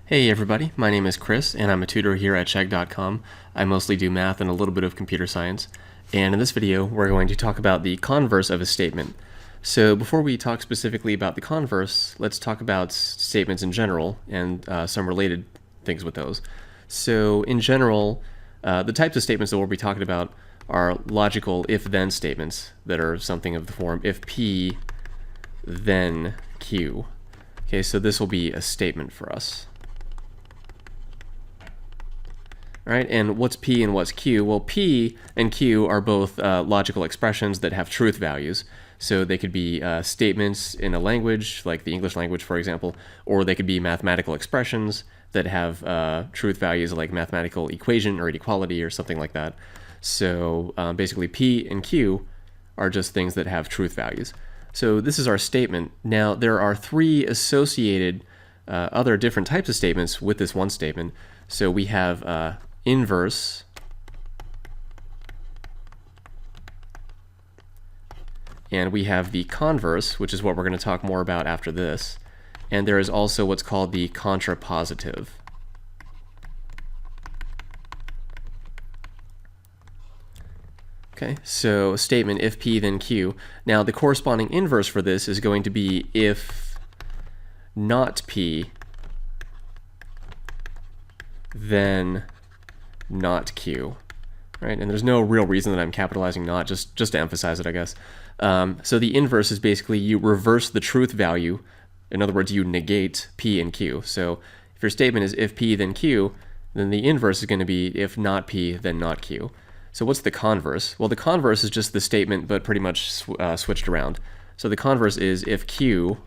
Hey everybody, my name is Chris and I'm a tutor here at Chegg.com. I mostly do math and a little bit of computer science. And in this video, we're going to talk about the converse of a statement. So before we talk specifically about the converse, let's talk about statements in general and some related things with those. So in general, the types of statements that we'll be talking about are logical if-then statements that are something of the form if P, then Q. Okay, so this will be a statement for us. All right, and what's P and what's Q? Well, P and Q are both logical expressions that have truth values. So they could be statements in a language, like the English language, for example, or they could be mathematical expressions that have truth values like mathematical equation or inequality or something like that. So basically P and Q are just things that have truth values. So this is our statement. Now there are three associated other different types of statements with this one statement. So we have inverse, and we have the converse, which is what we're going to talk more about after this, and there is also what's called the contrapositive. Okay, so a statement if P then Q. Now the corresponding inverse for this is going to be if not P then not Q, right? And there's no real reason that I'm capitalizing not, just to emphasize it, I guess. So the inverse is basically you reverse the truth value. In other words, you negate P and Q. So if your statement is if P then Q, then the inverse is going to be if not P then not Q. So what's the converse? Well, the converse is just the statement, but pretty much switched around. So the converse is if Q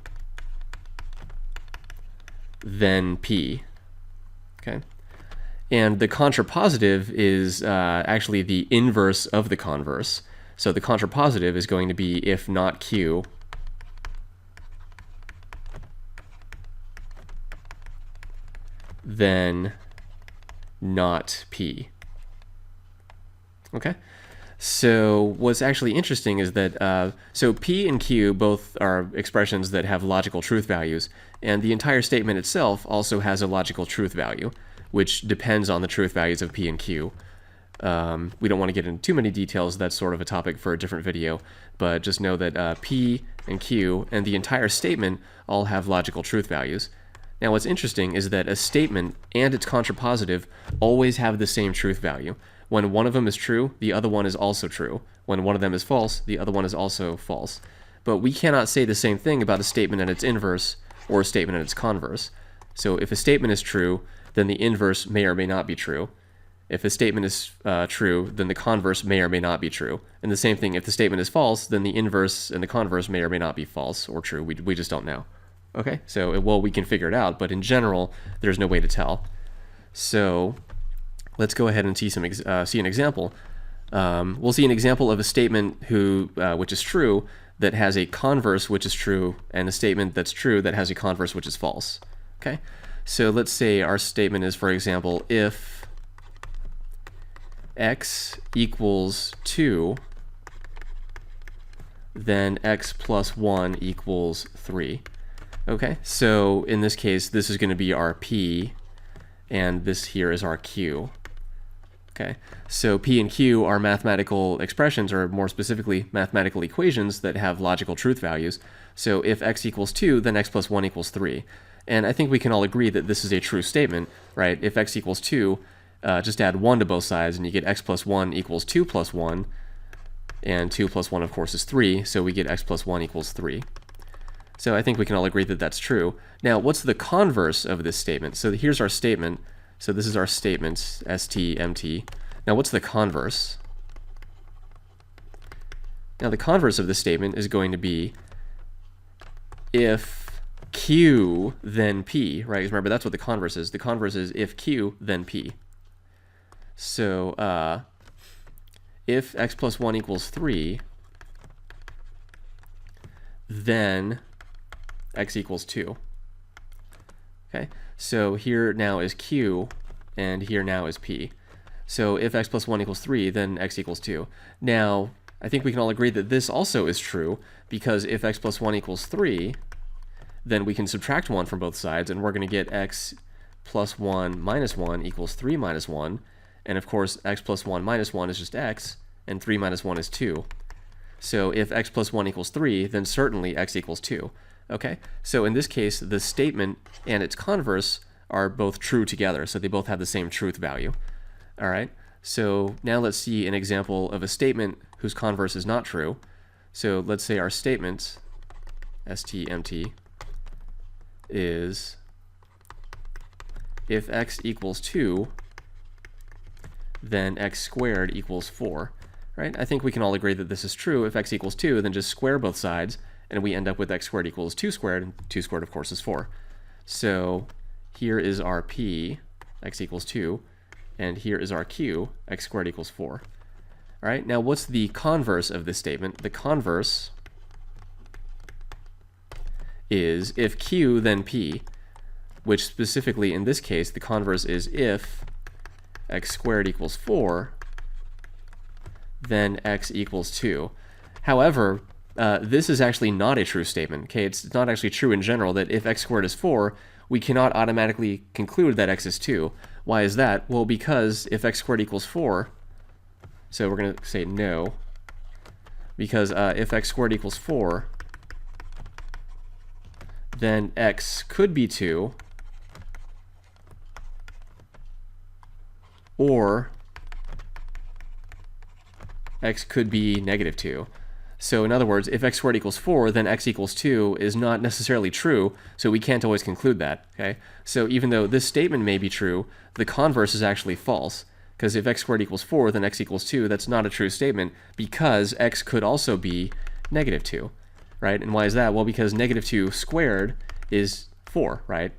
then P. Okay. And the contrapositive is actually the inverse of the converse. So the contrapositive is going to be if not Q, then not P. Okay? So what's actually interesting is that, so P and Q both are expressions that have logical truth values, and the entire statement itself also has a logical truth value, which depends on the truth values of P and Q. We don't want to get into too many details, that's sort of a topic for a different video, but just know that P and Q and the entire statement all have logical truth values. Now what's interesting is that a statement and its contrapositive always have the same truth value. When one of them is true, the other one is also true. When one of them is false, the other one is also false. But we cannot say the same thing about a statement and its inverse or a statement and its converse. So if a statement is true, then the inverse may or may not be true. If a statement is true, then the converse may or may not be true. And the same thing, if the statement is false, then the inverse and the converse may or may not be false or true. We just don't know. Okay, so well, we can figure it out, but in general, there's no way to tell. So let's go ahead and see an example. We'll see an example of a statement which is true that has a converse which is true, and a statement that's true that has a converse which is false. Okay. So let's say our statement is, for example, if x equals 2, then x plus 1 equals 3. Okay, so in this case, this is going to be our P, and this here is our Q. Okay, so P and Q are mathematical expressions, or more specifically, mathematical equations that have logical truth values. So if x equals 2, then x plus 1 equals 3. And I think we can all agree that this is a true statement, right? If x equals 2, just add 1 to both sides, and you get x plus 1 equals 2 plus 1, and 2 plus 1, of course, is 3, so we get x plus 1 equals 3. So I think we can all agree that that's true. Now, what's the converse of this statement? So here's our statement. So this is our statement, STMT. Now, what's the converse? Now, the converse of this statement is going to be if Q then P, right? Because remember, that's what the converse is. The converse is if Q then P. So if x plus 1 equals 3, then x equals 2. Okay, so here now is Q, and here now is P. So if x plus 1 equals 3, then x equals 2. Now, I think we can all agree that this also is true, because if x plus 1 equals 3, then we can subtract 1 from both sides, and we're going to get x plus 1 minus 1 equals 3 minus 1. And of course, x plus 1 minus 1 is just x, and 3 minus 1 is 2. So if x plus 1 equals 3, then certainly x equals 2. Okay, so in this case, the statement and its converse are both true together, so they both have the same truth value. All right, so now let's see an example of a statement whose converse is not true. So let's say our statement, stmt, is if x equals 2, then x squared equals 4. Right? I think we can all agree that this is true. If x equals 2, then just square both sides, and we end up with x squared equals 2 squared, and 2 squared, of course, is 4. So here is our p, x equals 2, and here is our q, x squared equals 4. All right, now what's the converse of this statement? The converse is if q, then p, which specifically in this case, the converse is if x squared equals 4, then x equals 2. However, this is actually not a true statement. Okay, it's not actually true in general that if x squared is 4, we cannot automatically conclude that x is 2. Why is that? Well, because if x squared equals 4, so we're going to say no, because if x squared equals 4, then x could be 2, or x could be negative 2. So in other words, if x squared equals 4, then x equals 2 is not necessarily true, so we can't always conclude that. Okay? So even though this statement may be true, the converse is actually false, because if x squared equals 4, then x equals 2, that's not a true statement, because x could also be negative 2. Right? And why is that? Well, because negative 2 squared is 4, right?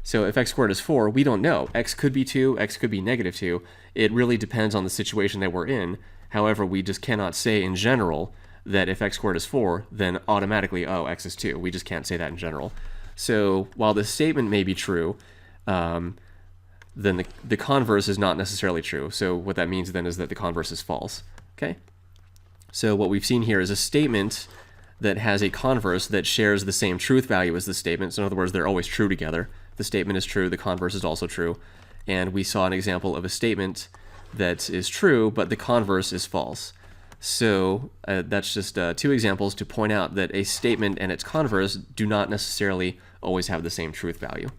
So if x squared is 4, we don't know. X could be 2, x could be negative 2. It really depends on the situation that we're in. However, we just cannot say in general that if x squared is 4, then automatically, oh, x is 2. We just can't say that in general. So while the statement may be true, then the converse is not necessarily true. So what that means then is that the converse is false. Okay? So what we've seen here is a statement that has a converse that shares the same truth value as the statement. So in other words, they're always true together. The statement is true, the converse is also true. And we saw an example of a statement that is true, but the converse is false. So that's just 2 examples to point out that a statement and its converse do not necessarily always have the same truth value.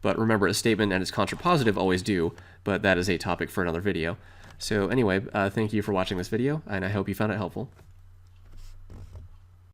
But remember, a statement and its contrapositive always do, but that is a topic for another video. So anyway, thank you for watching this video, and I hope you found it helpful.